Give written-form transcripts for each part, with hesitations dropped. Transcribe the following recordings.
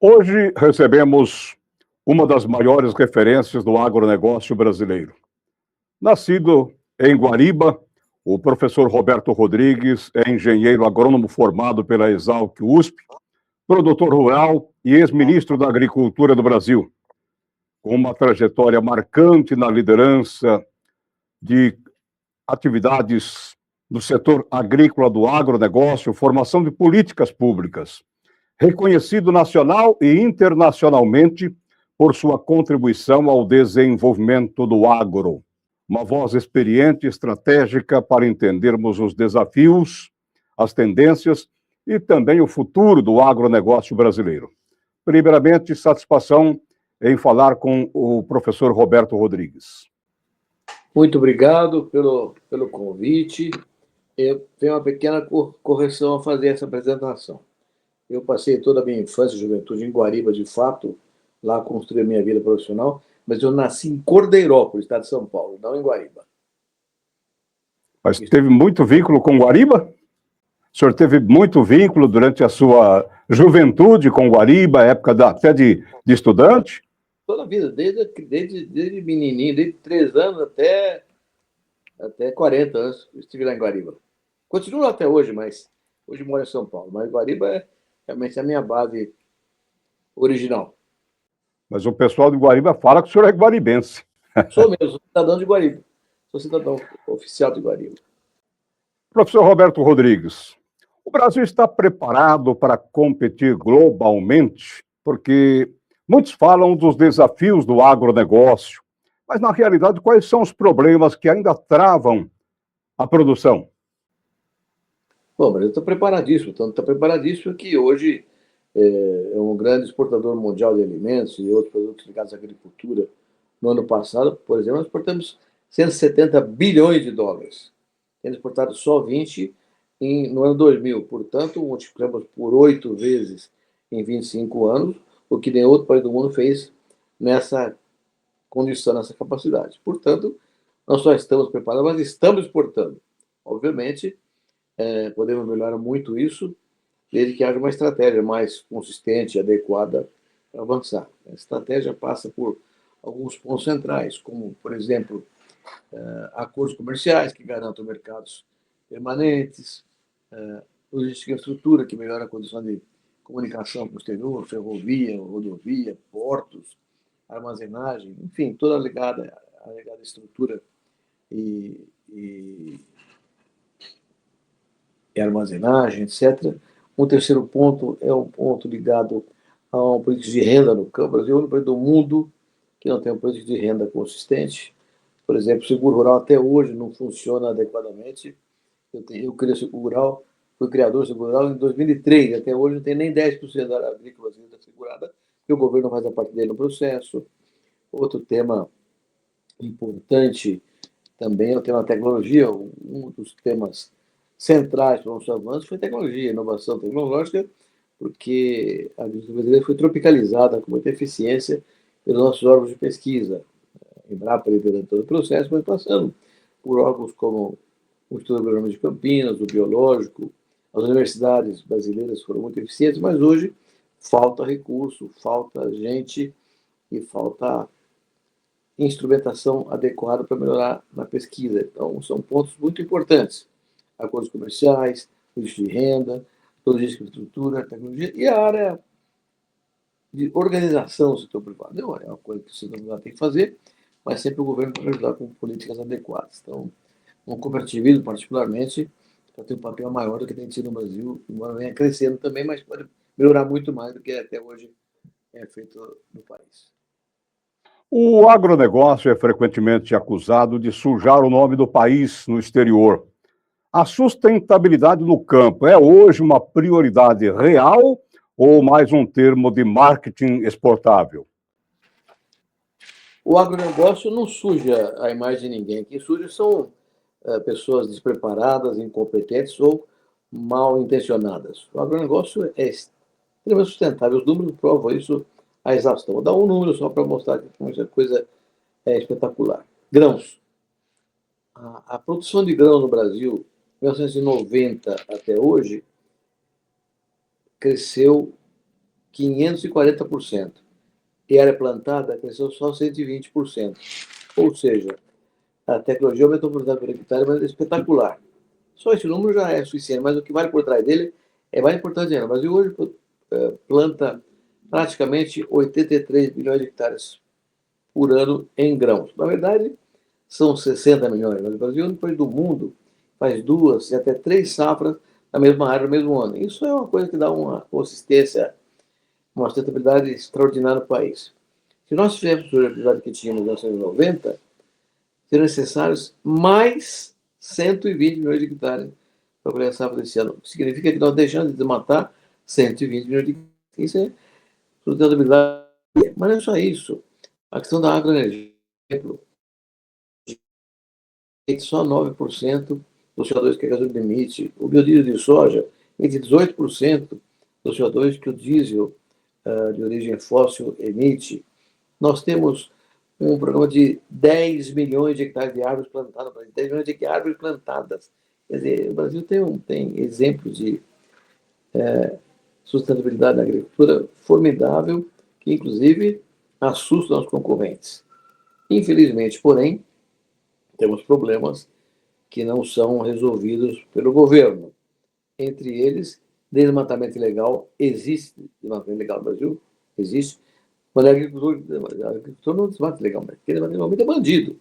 Hoje recebemos uma das maiores referências do agronegócio brasileiro. Nascido em Guariba, o professor Roberto Rodrigues é engenheiro agrônomo formado pela Exalc USP, produtor rural e ex-ministro da Agricultura do Brasil, com uma trajetória marcante na liderança de atividades do setor agrícola do agronegócio, formação de políticas públicas, reconhecido nacional e internacionalmente por sua contribuição ao desenvolvimento do agro. Uma voz experiente e estratégica para entendermos os desafios, as tendências e também o futuro do agronegócio brasileiro. Primeiramente, satisfação em falar com o professor Roberto Rodrigues. Muito obrigado pelo convite. Eu tenho uma pequena correção a fazer essa apresentação. Eu passei toda a minha infância e juventude em Guariba, de fato, lá construí a minha vida profissional, mas eu nasci em Cordeirópolis, estado de São Paulo, não em Guariba. Mas teve muito vínculo com Guariba? O senhor teve muito vínculo durante a sua juventude com Guariba, época até de estudante? Toda a vida, desde menininho, desde 3 anos até 40 anos, estive lá em Guariba. Continuo lá até hoje, mas hoje moro em São Paulo. Mas Guariba é realmente a minha base original. Mas o pessoal de Guariba fala que o senhor é guaribense. Sou mesmo, sou cidadão de Guariba. Sou cidadão oficial de Guariba. Professor Roberto Rodrigues, o Brasil está preparado para competir globalmente? Porque muitos falam dos desafios do agronegócio, mas na realidade quais são os problemas que ainda travam a produção? Bom, o Brasil está preparadíssimo, tanto está preparadíssimo que hoje é um grande exportador mundial de alimentos e outros produtos ligados à agricultura. No ano passado, por exemplo, nós exportamos 170 bilhões de dólares. Temos exportado só 20 no ano 2000. Portanto, multiplicamos por 8 vezes em 25 anos, o que nenhum outro país do mundo fez nessa condição, nessa capacidade. Portanto, nós só estamos preparados, mas estamos exportando. Obviamente, podemos melhorar muito isso, desde que haja uma estratégia mais consistente e adequada para avançar. A estratégia passa por alguns pontos centrais, como, por exemplo, acordos comerciais que garantam mercados permanentes, logística e infraestrutura que melhora a condição de comunicação com o exterior, ferrovia, rodovia, portos, armazenagem, enfim, toda ligada à estrutura e armazenagem, etc. Um terceiro ponto é um ponto ligado a uma política de renda no campo. O Brasil é o único país do mundo que não tem uma política de renda consistente. Por exemplo, o seguro rural até hoje não funciona adequadamente. Eu criei o seguro rural, fui criador do seguro rural em 2003, até hoje não tem nem 10% da área agrícola segurada, porque o governo faz a parte dele no processo. Outro tema importante também é o tema da tecnologia. Um dos temas centrais para o nosso avanço foi tecnologia, inovação tecnológica, porque a agricultura brasileira foi tropicalizada com muita eficiência pelos nossos órgãos de pesquisa. A Embrapa liderando todo o processo, mas passando por órgãos como o Instituto Agronômico de Campinas, o Biológico, as universidades brasileiras foram muito eficientes, mas hoje falta recurso, falta gente e falta instrumentação adequada para melhorar na pesquisa. Então, são pontos muito importantes. Acordos comerciais, logística de renda, logística de estrutura, tecnologia e a área de organização do setor privado. É uma coisa que o setor privado tem que fazer, mas sempre o governo pode ajudar com políticas adequadas. Então, o cooperativismo, particularmente, tem um papel maior do que tem sido no Brasil, embora venha crescendo também, mas pode melhorar muito mais do que até hoje é feito no país. O agronegócio é frequentemente acusado de sujar o nome do país no exterior. A sustentabilidade no campo é hoje uma prioridade real ou mais um termo de marketing exportável? O agronegócio não suja a imagem de ninguém. Quem suja são pessoas despreparadas, incompetentes ou mal intencionadas. O agronegócio é extremamente sustentável. Os números provam isso à exaustão. Vou dar um número só para mostrar que essa coisa é espetacular. Grãos. A produção de grãos no Brasil, de 1990 até hoje, cresceu 540%. E área plantada cresceu só 120%. Ou seja, a tecnologia aumentou a produtividade por hectare de maneira espetacular. Só esse número já é suficiente, mas o que vale por trás dele é mais importante ainda. O Brasil hoje planta praticamente 83 milhões de hectares por ano em grãos. Na verdade, são 60 milhões, mas o Brasil é o único país do mundo faz 2 e até 3 safras na mesma área no mesmo ano. Isso é uma coisa que dá uma consistência, uma sustentabilidade extraordinária no país. Se nós tivermos a sustentabilidade que tínhamos em 1990, seriam necessários mais 120 milhões de hectares para colher a safra desse ano. Significa que nós deixamos de desmatar 120 milhões de hectares. Isso é sustentabilidade. Mas não é só isso. A questão da agroenergia, por exemplo, só 9% do CO2 que a gasolina emite. O biodiesel de soja emite 18% do CO2 que o diesel de origem fóssil emite. Nós temos um programa de 10 milhões de hectares de árvores plantadas, 10 milhões de árvores plantadas. Quer dizer, o Brasil tem exemplos de sustentabilidade na agricultura formidável, que inclusive assusta os concorrentes. Infelizmente, porém, temos problemas que não são resolvidos pelo governo. Entre eles, desmatamento ilegal. Existe desmatamento ilegal no Brasil? Existe. Mas o agricultor não desmata ilegalmente. Quem desmata ilegalmente é bandido,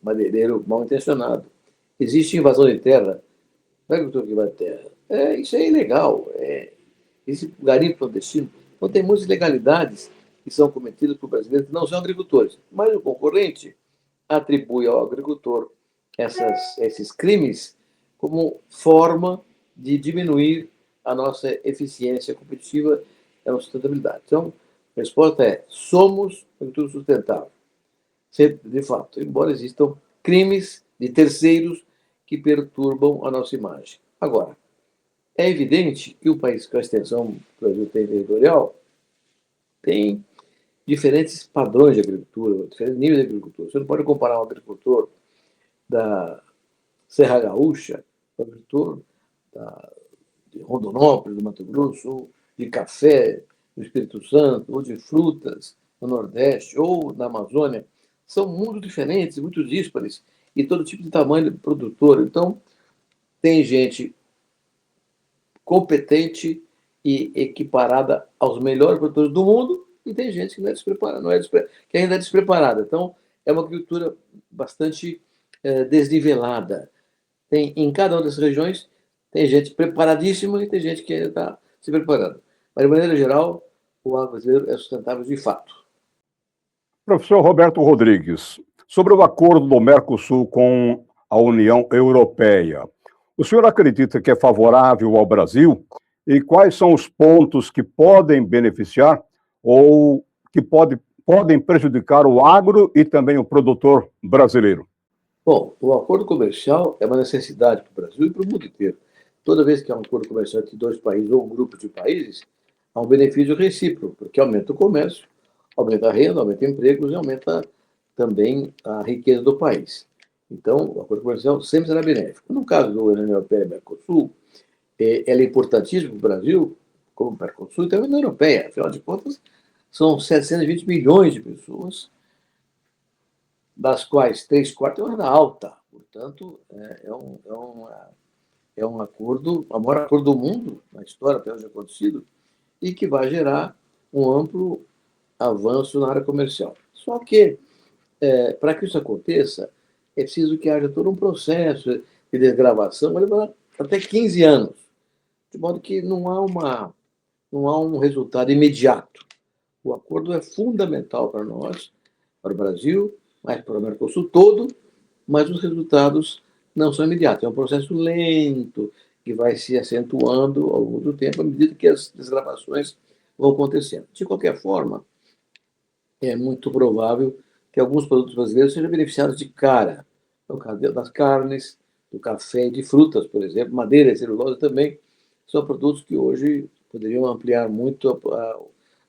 madeireiro mal intencionado. Existe invasão de terra. Não é agricultor que invade terra. Isso é ilegal. Esse garimpo clandestino. Então, tem muitas ilegalidades que são cometidas por brasileiros que não são agricultores. Mas o concorrente atribui ao agricultor esses crimes como forma de diminuir a nossa eficiência competitiva e a nossa sustentabilidade. Então, a resposta é: somos agricultura sustentável. De fato, embora existam crimes de terceiros que perturbam a nossa imagem. Agora, é evidente que o país, com a extensão que o Brasil tem territorial, tem diferentes padrões de agricultura, diferentes níveis de agricultura. Você não pode comparar um agricultor da Serra Gaúcha com o agricultor de Rondonópolis, do Mato Grosso, de café no Espírito Santo, ou de frutas no Nordeste, ou na Amazônia. São mundos diferentes, muito díspares, e todo tipo de tamanho de produtor. Então, tem gente competente e equiparada aos melhores produtores do mundo, e tem gente que não é despreparada, que ainda é despreparada. Então, é uma agricultura bastante desnivelada. Em cada uma dessas regiões, tem gente preparadíssima e tem gente que ainda está se preparando. Mas, de maneira geral, o agro brasileiro é sustentável de fato. Professor Roberto Rodrigues, sobre o acordo do Mercosul com a União Europeia, o senhor acredita que é favorável ao Brasil? E quais são os pontos que podem beneficiar ou que podem prejudicar o agro e também o produtor brasileiro? Bom, o acordo comercial é uma necessidade para o Brasil e para o mundo inteiro. Toda vez que há um acordo comercial entre dois países ou um grupo de países, há um benefício recíproco, porque aumenta o comércio, aumenta a renda, aumenta empregos e aumenta também a riqueza do país. Então, o acordo comercial sempre será benéfico. No caso do União Europeia e Mercosul, ela é importantíssima para o Brasil, como o Mercosul, e também na Europeia. Afinal de contas, são 720 milhões de pessoas, das quais 3/4 é uma renda alta. Portanto, é um acordo, o maior acordo do mundo, na história até hoje acontecido, e que vai gerar um amplo avanço na área comercial. Só que, para que isso aconteça, é preciso que haja todo um processo de desgravação, vai levar até 15 anos, de modo que não há um resultado imediato. O acordo é fundamental para nós, para o Brasil, mas para o Mercosul todo, mas os resultados não são imediatos. É um processo lento, que vai se acentuando ao longo do tempo, à medida que as desgravações vão acontecendo. De qualquer forma, é muito provável que alguns produtos brasileiros sejam beneficiados de cara. No caso das carnes, do café e de frutas, por exemplo, madeira e celulose também, são produtos que hoje poderiam ampliar muito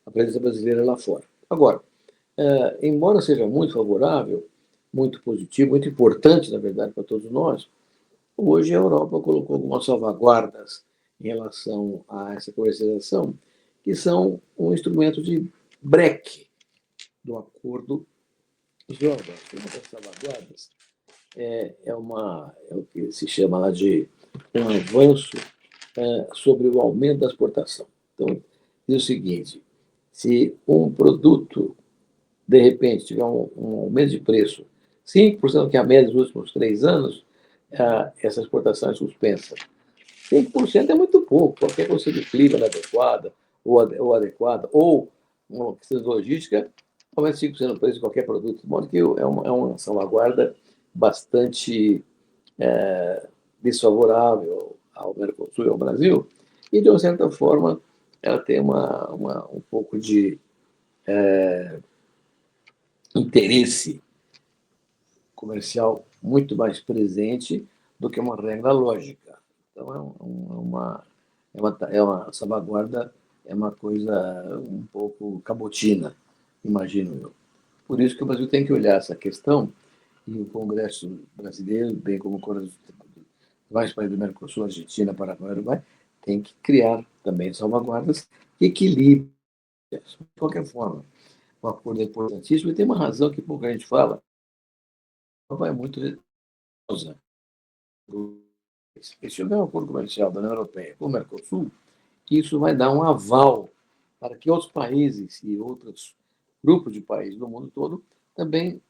a presença brasileira lá fora. Agora, embora seja muito favorável, muito positivo, muito importante, na verdade, para todos nós, hoje a Europa colocou algumas salvaguardas em relação a essa comercialização que são um instrumento de breque do acordo de ordem. Uma das salvaguardas é o que se chama lá de um avanço sobre o aumento da exportação. Então, diz o seguinte: se um produto, de repente, tiver um aumento de preço 5%, que é a média dos últimos 3 anos, essa exportação é suspensa. 5% é muito pouco. Qualquer coisa de clima inadequada ou adequada, ou uma questão de logística, aumenta 5% no preço de qualquer produto. De modo que é uma salvaguarda bastante desfavorável ao Mercosul e ao Brasil, e, de uma certa forma, ela tem um pouco de interesse comercial muito mais presente do que uma regra lógica. Então, é uma salvaguarda, é uma coisa um pouco cabotina, imagino eu. Por isso que o Brasil tem que olhar essa questão, e o Congresso brasileiro, bem como os vários países do Mercosul, Argentina, Paraguai, Uruguai, tem que criar também salvaguardas que equilibrem. De qualquer forma, o acordo é importantíssimo e tem uma razão que pouca gente fala. É muito respeitosa. Se houver um acordo comercial da União Europeia com o Mercosul, isso vai dar um aval para que outros países e outros grupos de países do mundo todo também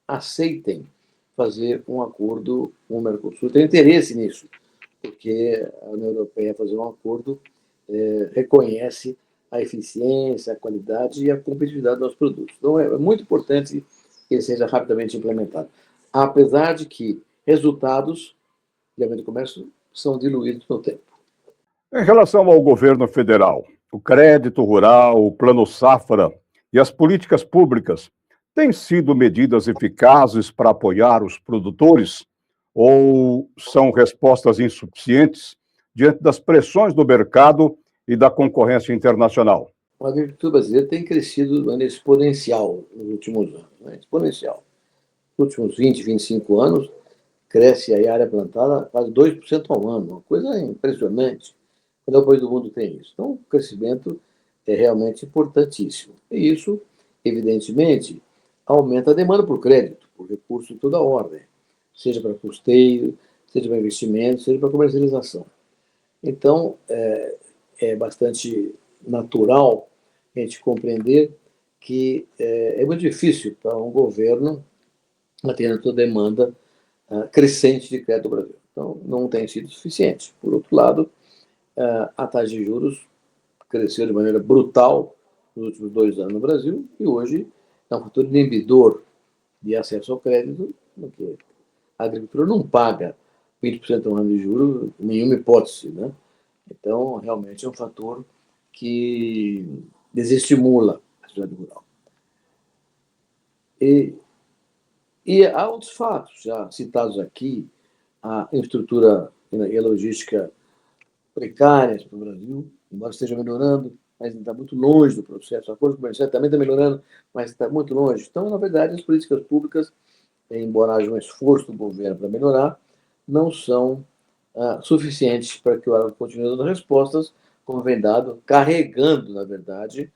aceitem fazer um acordo com o Mercosul. Tem interesse nisso, porque a União Europeia fazer um acordo reconhece a eficiência, a qualidade e a competitividade dos produtos. Então, é muito importante que ele seja rapidamente implementado. Apesar de que resultados de aumento do comércio são diluídos no tempo. Em relação ao governo federal, o crédito rural, o Plano Safra e as políticas públicas têm sido medidas eficazes para apoiar os produtores ou são respostas insuficientes diante das pressões do mercado e da concorrência internacional? A agricultura brasileira tem crescido de maneira exponencial nos últimos anos, né? Exponencial. Nos últimos 20, 25 anos, cresce a área plantada quase 2% ao ano, uma coisa impressionante. Quando é o país do mundo tem isso? Então, o crescimento é realmente importantíssimo. E isso, evidentemente, aumenta a demanda por crédito, por recurso de toda ordem, seja para custeio, seja para investimento, seja para comercialização. Então, é bastante natural a gente compreender que é muito difícil para um governo atender a toda a demanda crescente de crédito do Brasil. Então, não tem sido suficiente. Por outro lado, a taxa de juros cresceu de maneira brutal nos últimos 2 anos no Brasil e hoje é um fator inibidor de acesso ao crédito, porque a agricultura não paga 20% ao ano de juros, nenhuma hipótese, né? Então, realmente é um fator que desestimula a atividade rural. E há outros fatos já citados aqui, a infraestrutura e a logística precárias para o Brasil, embora esteja melhorando, mas ainda está muito longe do processo. O acordo comercial também está melhorando, mas está muito longe. Então, na verdade, as políticas públicas, embora haja um esforço do governo para melhorar, não são suficientes para que o órgão continue dando respostas, como vem dado, carregando, na verdade,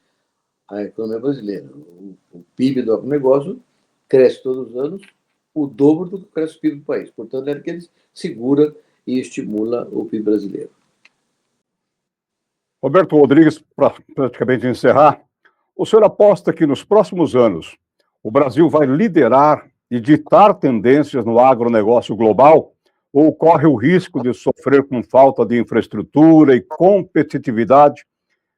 a economia brasileira. O PIB do agronegócio cresce todos os anos o dobro do que cresce o PIB do país. Portanto, é que ele segura e estimula o PIB brasileiro. Roberto Rodrigues, para praticamente encerrar, o senhor aposta que nos próximos anos o Brasil vai liderar e ditar tendências no agronegócio global ou corre o risco de sofrer com falta de infraestrutura e competitividade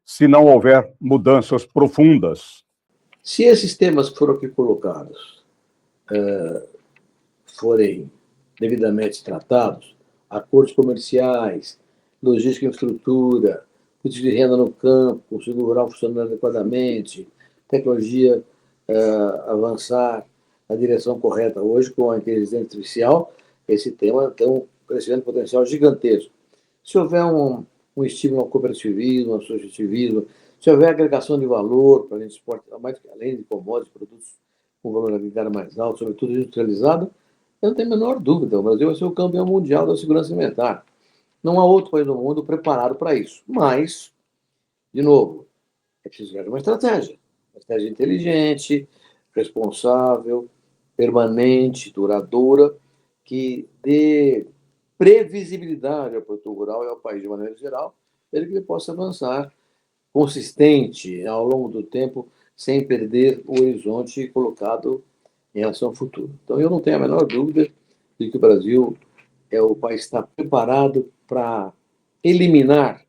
se não houver mudanças profundas? Se esses temas que foram aqui colocados forem devidamente tratados, acordos comerciais, logística e infraestrutura, política de renda no campo, consumo rural funcionando adequadamente, tecnologia avançar na direção correta. Hoje, com a inteligência artificial, esse tema tem um crescimento potencial gigantesco. Se houver um estímulo ao cooperativismo, ao associativismo, se houver agregação de valor para a gente exportar, mais além de commodities, produtos com valor agregado mais alto, sobretudo industrializado, eu não tenho a menor dúvida, o Brasil vai ser o campeão mundial da segurança alimentar. Não há outro país do mundo preparado para isso. Mas, de novo, É preciso criar uma estratégia inteligente, responsável, permanente, duradoura, que dê previsibilidade ao produtor rural e ao país de maneira geral, para que ele possa avançar consistente ao longo do tempo, sem perder o horizonte colocado em relação ao futuro. Então, eu não tenho a menor dúvida de que o Brasil o país está preparado para eliminar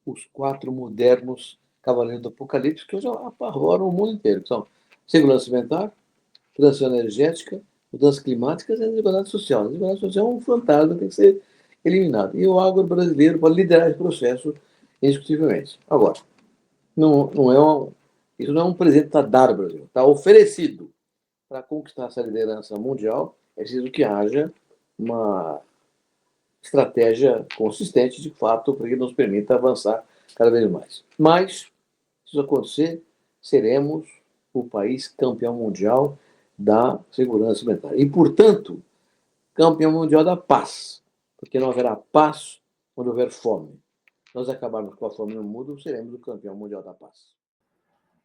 os 4 modernos cavaleiros do apocalipse que hoje apavoram o mundo inteiro, que são segurança alimentar, transição energética, mudanças climáticas e a desigualdade social. A desigualdade social é um fantasma que tem que ser eliminado. E o agro brasileiro pode liderar esse processo indiscutivelmente. Agora, isso não é um presente que está dado ao Brasil, está oferecido. Para conquistar essa liderança mundial, é preciso que haja uma estratégia consistente, de fato, para que nos permita avançar cada vez mais. Mas, se isso acontecer, seremos o país campeão mundial da segurança alimentar. E, portanto, campeão mundial da paz, porque não haverá paz onde houver fome. Nós acabarmos com a fome no mundo, seremos o campeão mundial da paz.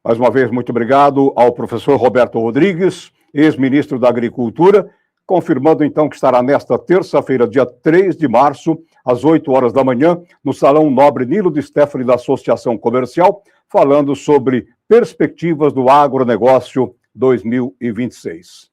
Mais uma vez, muito obrigado ao professor Roberto Rodrigues, ex-ministro da Agricultura, confirmando então que estará nesta terça-feira, dia 3 de março, às 8 horas da manhã, no Salão Nobre Nilo de Steffani da Associação Comercial, falando sobre perspectivas do agronegócio 2026.